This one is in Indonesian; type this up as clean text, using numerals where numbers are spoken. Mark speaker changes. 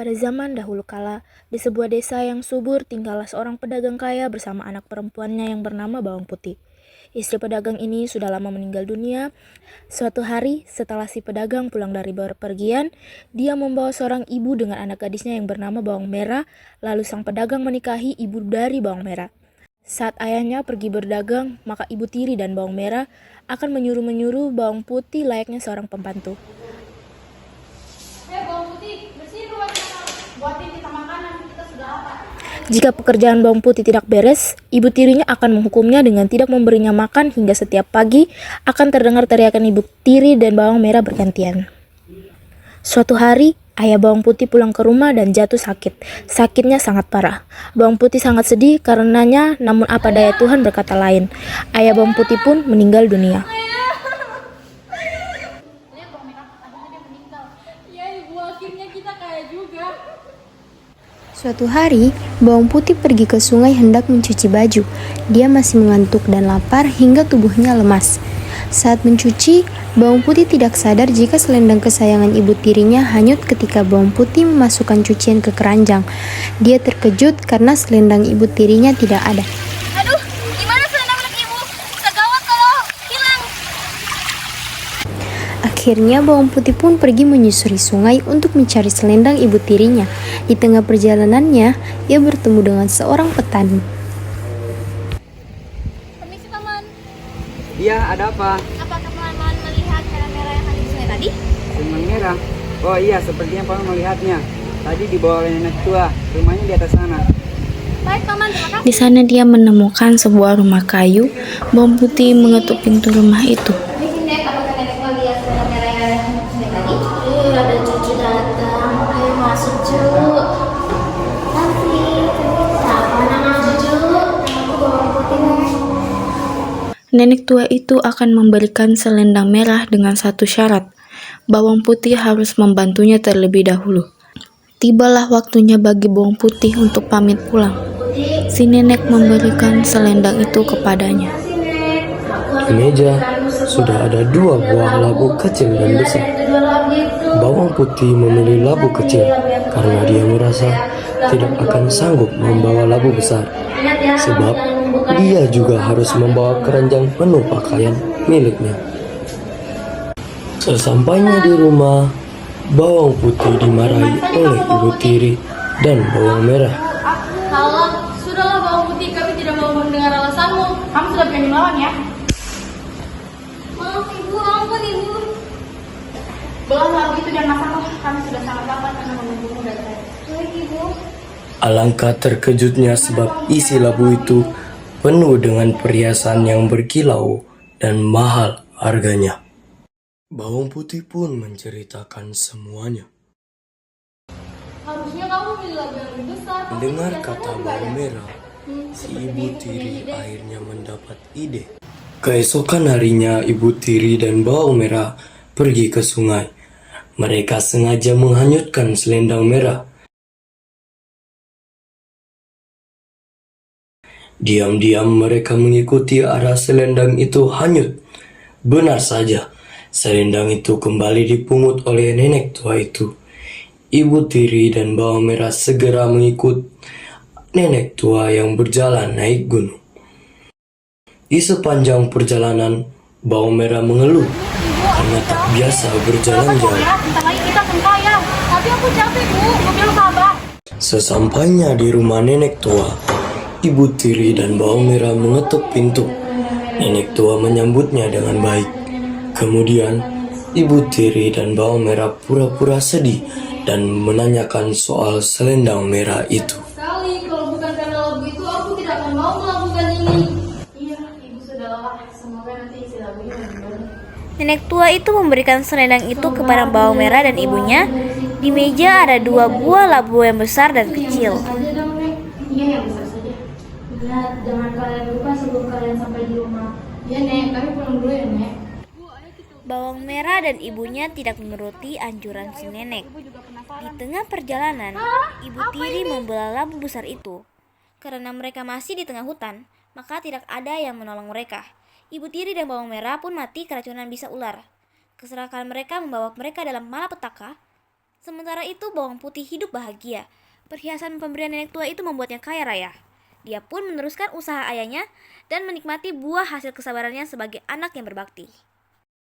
Speaker 1: Pada zaman dahulu kala, di sebuah desa yang subur tinggallah seorang pedagang kaya bersama anak perempuannya yang bernama Bawang Putih. Istri pedagang ini sudah lama meninggal dunia. Suatu hari, setelah si pedagang pulang dari bepergian, dia membawa seorang ibu dengan anak gadisnya yang bernama Bawang Merah, lalu sang pedagang menikahi ibu dari Bawang Merah. Saat ayahnya pergi berdagang, maka ibu tiri dan Bawang Merah akan menyuruh Bawang Putih layaknya seorang pembantu.
Speaker 2: Bawang putih, bersihin ruangan, buatin kita makanan, kita sudah lapar.
Speaker 1: Jika pekerjaan Bawang Putih tidak beres, ibu tirinya akan menghukumnya dengan tidak memberinya makan hingga setiap pagi akan terdengar teriakan ibu tiri dan Bawang Merah bergantian. Suatu hari, ayah Bawang Putih pulang ke rumah dan jatuh sakit. Sakitnya sangat parah. Bawang Putih sangat sedih karenanya, namun apa daya Tuhan berkata lain. Ayah Bawang Putih pun meninggal dunia.
Speaker 2: Lihat Bawang Merah, akhirnya dia meninggal. Ya ibu, akhirnya kita kaya juga.
Speaker 3: Suatu hari, Bawang Putih pergi ke sungai hendak mencuci baju. Dia masih mengantuk dan lapar hingga tubuhnya lemas. Saat mencuci, Bawang Putih tidak sadar jika selendang kesayangan ibu tirinya hanyut ketika Bawang Putih memasukkan cucian ke keranjang. Dia terkejut karena selendang ibu tirinya tidak ada.
Speaker 2: Aduh, gimana selendang anak ibu? Bisa gawat kalau hilang.
Speaker 3: Akhirnya Bawang Putih pun pergi menyusuri sungai untuk mencari selendang ibu tirinya. Di tengah perjalanannya, ia bertemu dengan seorang petani.
Speaker 2: Permisi paman,
Speaker 4: Iya, ada apa?
Speaker 2: apakah paman melihat merah-merah yang ada di sungai tadi?
Speaker 4: Selendang merah. Oh iya, sepertinya Paman melihatnya. Tadi dibawa oleh nenek tua. Rumahnya di atas sana.
Speaker 2: Baik paman, terima kasih.
Speaker 1: Di sana dia menemukan sebuah rumah kayu. Bawang Putih mengetuk pintu rumah itu.
Speaker 2: Permisi Nek, apakah nenek melihat selendang merah yang ada di sungai tadi? Ada cucu datang, ayo masuk cu. Nanti, siapa nama cucu? Namaku Bawang Putih Nek.
Speaker 1: Nenek tua itu akan memberikan selendang merah dengan satu syarat. Bawang Putih harus membantunya terlebih dahulu. Tibalah waktunya bagi Bawang Putih untuk pamit pulang. Si nenek memberikan selendang itu kepadanya.
Speaker 5: Di meja sudah ada 2 buah labu kecil dan besar. Bawang Putih memilih labu kecil karena dia merasa tidak akan sanggup membawa labu besar. Sebab dia juga harus membawa keranjang penuh pakaian miliknya. Sesampainya di rumah, Bawang Putih dimarahi oleh ibu tiri dan Bawang Merah.
Speaker 2: Halah, sudahlah Bawang Putih, kami tidak mau mendengar alasanmu. Kamu sudah berani melawan ya? Maaf ibu, ampun ibu. Belum lagu itu dan masalah, kami sudah sangat lapar karena menunggumu dari tadi. Baik ibu.
Speaker 5: Alangkah terkejutnya sebab isi labu itu penuh dengan perhiasan yang berkilau dan mahal harganya. Bawang Putih pun menceritakan semuanya.
Speaker 2: Harusnya kamu beli lagu yang lebih besar.
Speaker 5: Mendengar kata Bawang Merah, si ibu tiri akhirnya mendapat ide. Keesokan harinya, ibu tiri dan Bawang Merah pergi ke sungai. Mereka sengaja menghanyutkan selendang merah. Diam-diam mereka mengikuti arah selendang itu hanyut. Benar saja, selendang itu kembali dipungut oleh nenek tua itu. Ibu tiri dan Bawang Merah segera mengikut nenek tua yang berjalan naik gunung. Di sepanjang perjalanan, Bawang Merah mengeluh karena tak biasa berjalan jauh.
Speaker 2: Bentar lagi kita akan kaya. Tapi aku capek bu, gue bilang sabar.
Speaker 5: Sesampainya di rumah nenek tua, ibu tiri dan Bawang Merah mengetuk pintu. Nenek tua menyambutnya dengan baik. Kemudian, ibu tiri dan Bawang Merah pura-pura sedih dan menanyakan soal selendang merah itu.
Speaker 2: Sekali, kalau bukan karena lagu itu aku tidak akan mau melakukan ini. Iya, ibu sudah lelah. Semoga nanti isi lagunya benar.
Speaker 6: Nenek tua itu memberikan selendang itu kepada Bawang Merah dan ibunya. Di meja ada 2 buah labu yang besar dan kecil.
Speaker 2: Saja dong, Nek. Iya, yang besar saja. Ingat, jangan kalian lupa sebelum kalian sampai di rumah. Iya, Nek. Kami pulang dulu ya, Nek.
Speaker 6: Bawang Merah dan ibunya tidak menuruti anjuran si nenek. Di tengah perjalanan, ibu tiri membelah labu besar itu. Karena mereka masih di tengah hutan, maka tidak ada yang menolong mereka. Ibu tiri dan Bawang Merah pun mati keracunan bisa ular. Keserakahan mereka membawa mereka dalam malapetaka. Sementara itu bawang putih hidup bahagia. Perhiasan pemberian nenek tua itu membuatnya kaya raya. Dia pun meneruskan usaha ayahnya dan menikmati buah hasil kesabarannya sebagai anak yang berbakti.